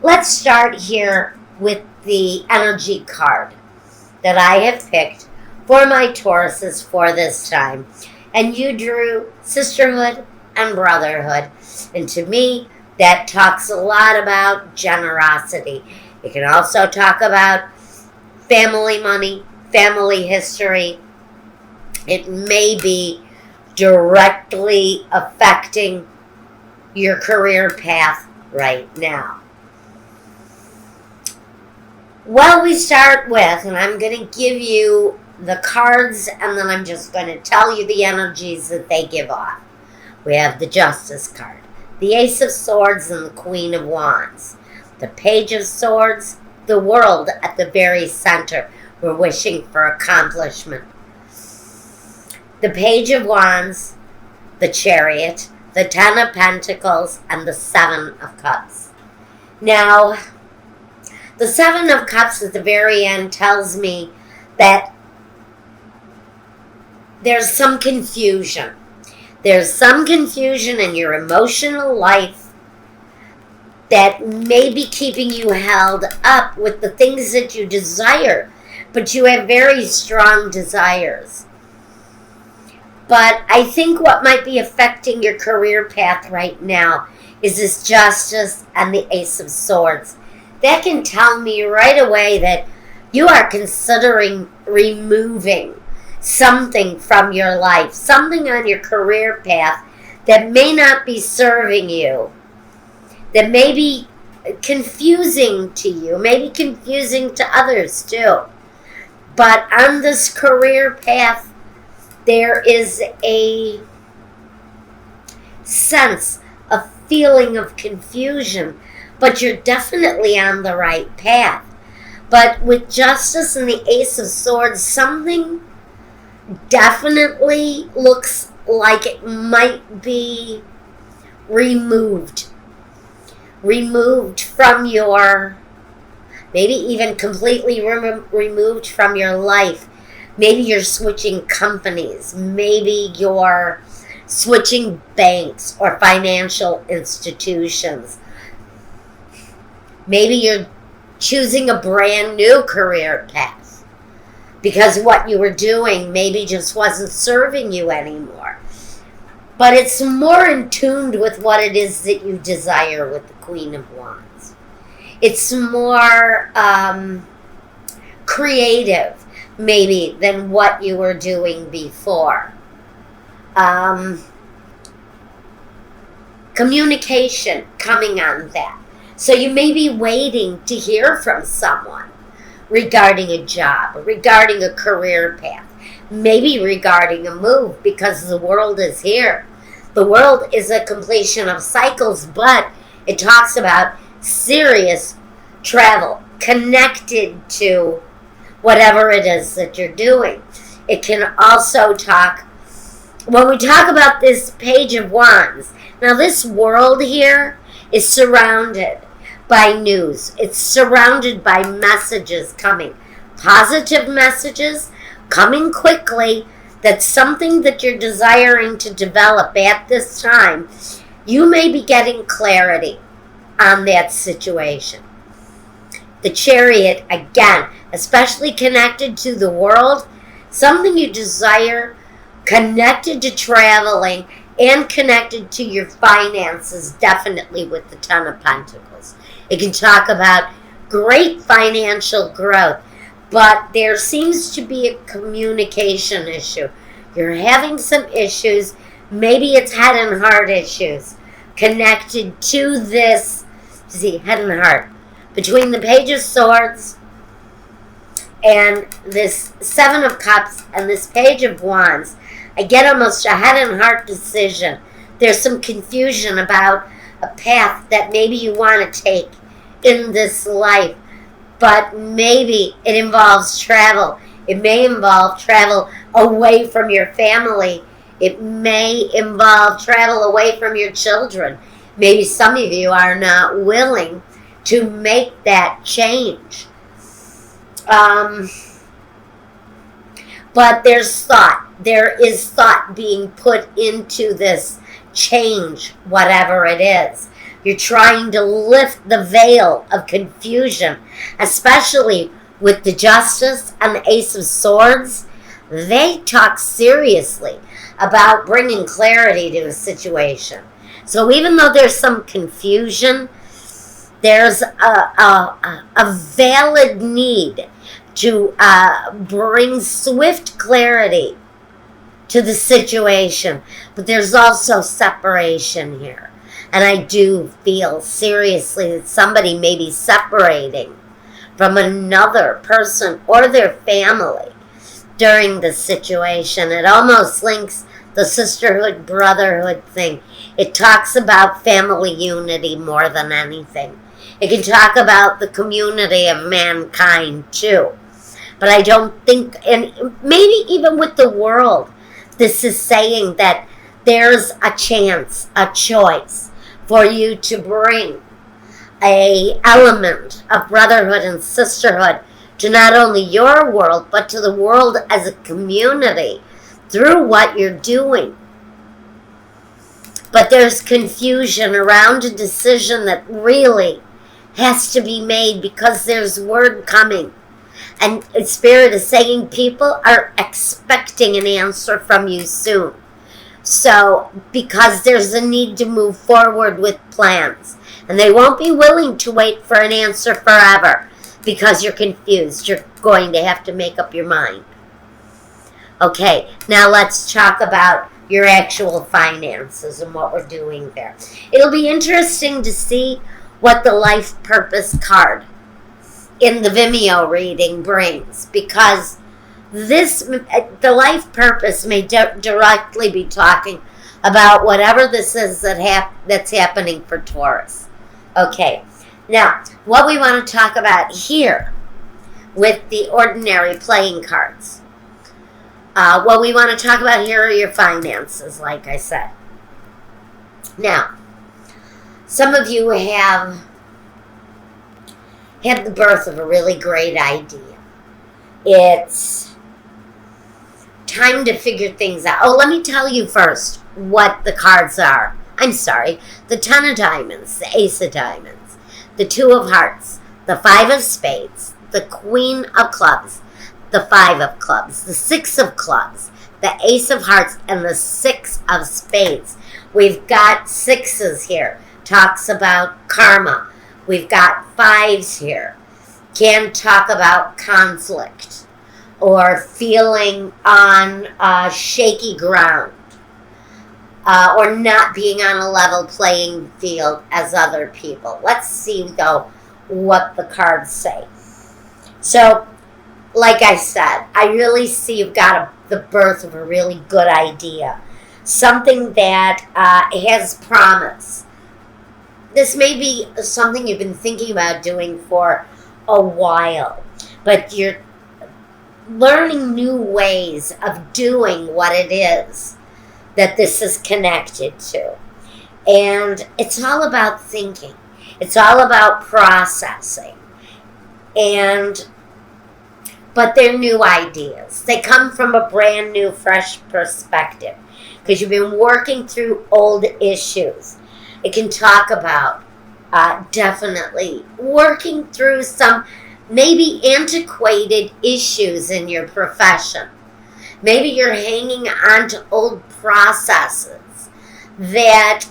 Let's start here with the energy card that I have picked for my Tauruses for this time. And you drew sisterhood and brotherhood. And to me, that talks a lot about generosity. It can also talk about family money, family history. It may be directly affecting your career path right now. Well, we start with, and I'm going to give you the cards, and then I'm just going to tell you the energies that they give off. We have the Justice card, the Ace of Swords, and the Queen of Wands. The Page of Swords, the World at the very center. We're wishing for accomplishment. The Page of Wands, the Chariot, the Ten of Pentacles, and the Seven of Cups. Now, the Seven of Cups at the very end tells me that there's some confusion. There's some confusion in your emotional life that may be keeping you held up with the things that you desire, but you have very strong desires. But I think what might be affecting your career path right now is this Justice and the Ace of Swords. That can tell me right away that you are considering removing something from your life, something on your career path that may not be serving you, that may be confusing to you, maybe confusing to others too. But on this career path, there is a sense, a feeling of confusion, but you're definitely on the right path. But with Justice and the Ace of Swords, something definitely looks like it might be removed from your, maybe even completely removed from your life. Maybe you're switching companies. Maybe you're switching banks or financial institutions. Maybe you're choosing a brand new career path because what you were doing maybe just wasn't serving you anymore. But it's more in tune with what it is that you desire with the Queen of Wands. It's more creative, maybe, than what you were doing before. Communication coming on that. So you may be waiting to hear from someone regarding a job, regarding a career path, maybe regarding a move, because the world is here. The world is a completion of cycles, but it talks about serious travel connected to whatever it is that you're doing. It can also talk, when we talk about this Page of Wands, now this world here is surrounded by news. It's surrounded by messages coming. Positive messages coming quickly. That's something that you're desiring to develop at this time. You may be getting clarity on that situation. The Chariot, again, especially connected to the world, something you desire, connected to traveling, and connected to your finances, definitely with the Ten of Pentacles. It can talk about great financial growth, but there seems to be a communication issue. You're having some issues. Maybe it's head and heart issues connected to this, head and heart. Between the Page of Swords and this Seven of Cups and this Page of Wands, I get almost a head and heart decision. There's some confusion about a path that maybe you want to take in this life, but maybe it involves travel. It may involve travel away from your family. It may involve travel away from your children. Maybe some of you are not willing to make that change. But there's thought. There is thought being put into this change, whatever it is. You're trying to lift the veil of confusion, especially with the Justice and the Ace of Swords. They talk seriously about bringing clarity to a situation. So even though there's some confusion, there's a valid need to bring swift clarity to the situation. But there's also separation here. And I do feel seriously that somebody may be separating from another person or their family during the situation. It almost links the sisterhood, brotherhood thing. It talks about family unity more than anything. It can talk about the community of mankind too. But I don't think, and maybe even with the world, this is saying that there's a chance, a choice for you to bring a element of brotherhood and sisterhood to not only your world, but to the world as a community through what you're doing. But there's confusion around a decision that really has to be made because there's word coming. And Spirit is saying people are expecting an answer from you soon. So, because there's a need to move forward with plans. And they won't be willing to wait for an answer forever because you're confused. You're going to have to make up your mind. Okay, now let's talk about your actual finances and what we're doing there. It'll be interesting to see what the life purpose card in the Vimeo reading brings, because the life purpose may directly be talking about whatever this is that's happening for Taurus. Okay, now what we want to talk about here with the ordinary playing cards. What we want to talk about here are your finances, like I said. Now, some of you have had the birth of a really great idea. It's time to figure things out. Oh, let me tell you first what the cards are. I'm sorry. The 10 of diamonds, the ace of diamonds, the 2 of hearts, the 5 of spades, the queen of clubs, the 5 of clubs, the 6 of clubs, the ace of hearts, and the 6 of spades. We've got 6s here. Talks about karma. We've got 5s here. Can talk about conflict or feeling on shaky ground or not being on a level playing field as other people. Let's see, though, what the cards say. So, like I said, I really see you've got the birth of a really good idea. Something that has promise. This may be something you've been thinking about doing for a while, but you're learning new ways of doing what it is that this is connected to. And it's all about thinking. It's all about processing. But they're new ideas. They come from a brand new, fresh perspective because you've been working through old issues. It can talk about definitely working through some maybe antiquated issues in your profession. Maybe you're hanging on to old processes that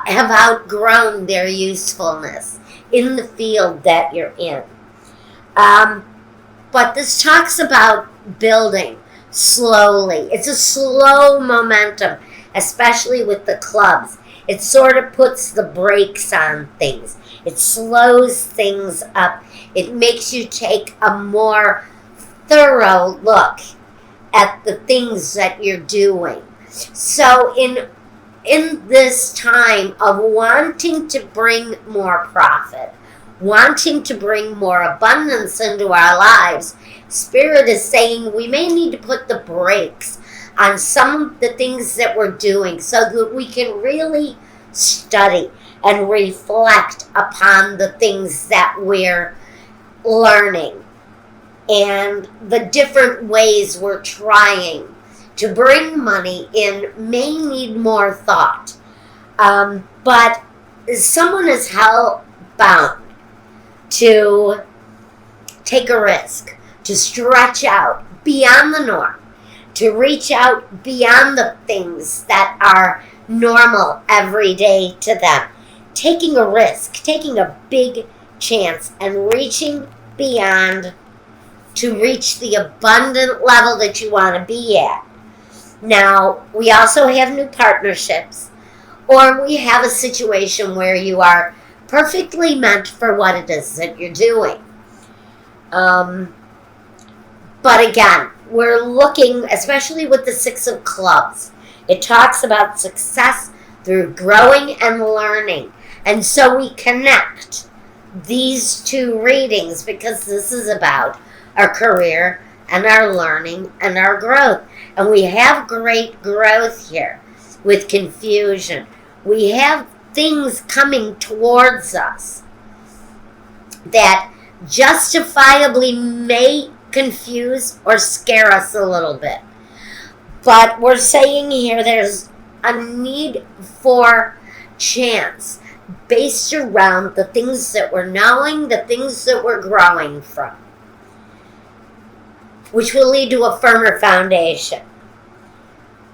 have outgrown their usefulness in the field that you're in. But this talks about building slowly. It's a slow momentum, especially with the clubs. It sort of puts the brakes on things. It slows things up. It makes you take a more thorough look at the things that you're doing. So in this time of wanting to bring more profit, wanting to bring more abundance into our lives, Spirit is saying we may need to put the brakes on some of the things that we're doing so that we can really study and reflect upon the things that we're learning and the different ways we're trying to bring money in may need more thought. But someone is hell-bound to take a risk, to stretch out beyond the norm, to reach out beyond the things that are normal every day to them. Taking a risk, taking a big chance, and reaching beyond to reach the abundant level that you want to be at. Now, we also have new partnerships, or we have a situation where you are perfectly meant for what it is that you're doing. But again, we're looking, especially with the Six of Clubs, it talks about success through growing and learning. And so we connect these two readings because this is about our career and our learning and our growth. And we have great growth here with confusion. We have things coming towards us that justifiably may confuse or scare us a little bit. But we're saying here there's a need for chance based around the things that we're knowing, the things that we're growing from, which will lead to a firmer foundation.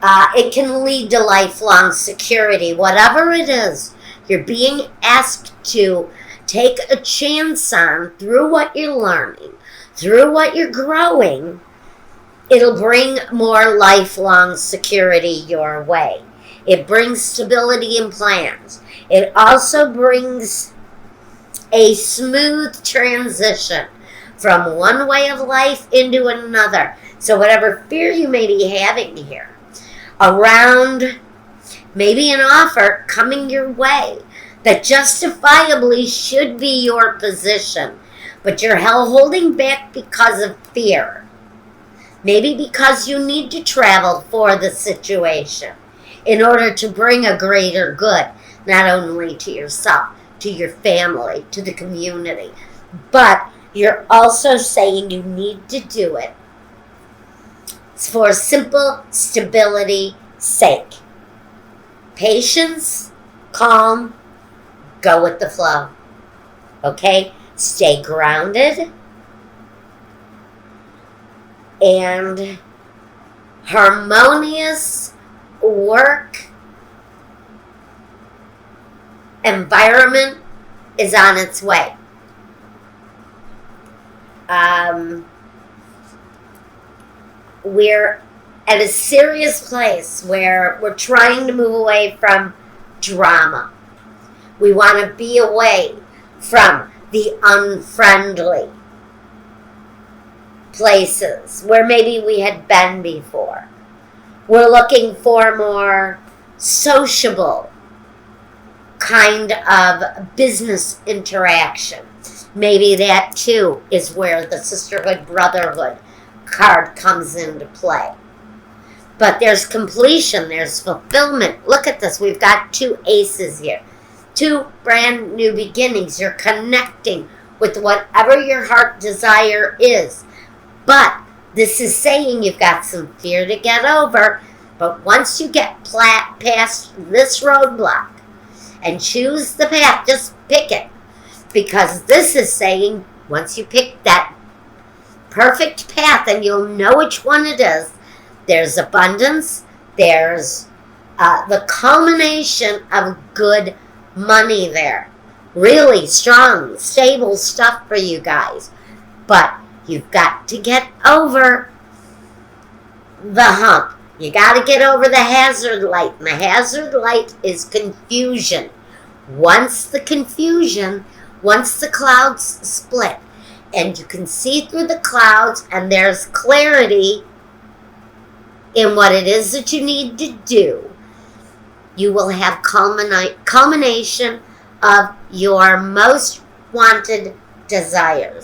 It can lead to lifelong security. Whatever it is you're being asked to take a chance on through what you're learning, through what you're growing, it'll bring more lifelong security your way. It brings stability in plans. It also brings a smooth transition from one way of life into another. So whatever fear you may be having here around maybe an offer coming your way that justifiably should be your position, but you're holding back because of fear. Maybe because you need to travel for the situation in order to bring a greater good, not only to yourself, to your family, to the community, but you're also saying you need to do it for simple stability sake. Patience, calm, go with the flow. Okay? Stay grounded and harmonious work environment is on its way. We're at a serious place where we're trying to move away from drama. We want to be away from the unfriendly places where maybe we had been before. We're looking for more sociable kind of business interaction. Maybe that too is where the sisterhood, brotherhood card comes into play. But there's completion, there's fulfillment. Look at this, we've got two aces here. Two brand new beginnings. You're connecting with whatever your heart desire is. But this is saying you've got some fear to get over. But once you get past this roadblock and choose the path, just pick it. Because this is saying once you pick that perfect path and you'll know which one it is, there's abundance, there's the culmination of good money there. Really strong, stable stuff for you guys. But you've got to get over the hump. You got to get over the hazard light. And the hazard light is confusion. Once the clouds split and you can see through the clouds and there's clarity in what it is that you need to do, you will have culmination of your most wanted desires.